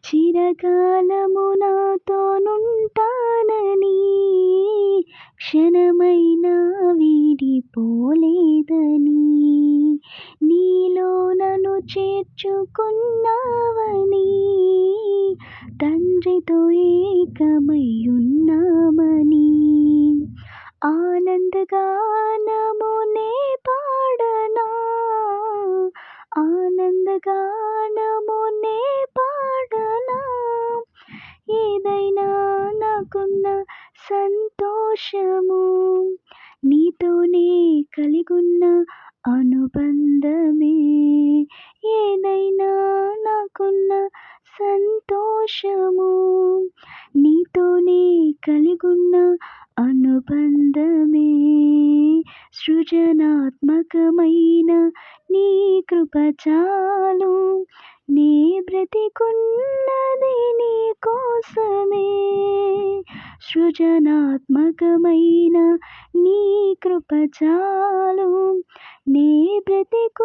చిరకాలము నాతోనుంటానని క్షణమైనా వీడిపోలేదని నీలో నన్ను చేర్చుకున్నావని తండ్రితో ఏకమై ఉన్నామని ఆనందగానమునే పాడనా ఆనందగానమునే పాడనా ఏదైనా నాకున్న సంతోషము నీతోనే కలిగున్న అనుబంధమే ఏదైనా నాకున్న సంతోషము నీతోనే కలిగున్న అనుబంధమే సృజనాత్మకమైన నీ కృప చాలు నీ బ్రతికున్నది నీ కోసమే సృజనాత్మకమైన నీ కృప చాలు నీ బ్రతికు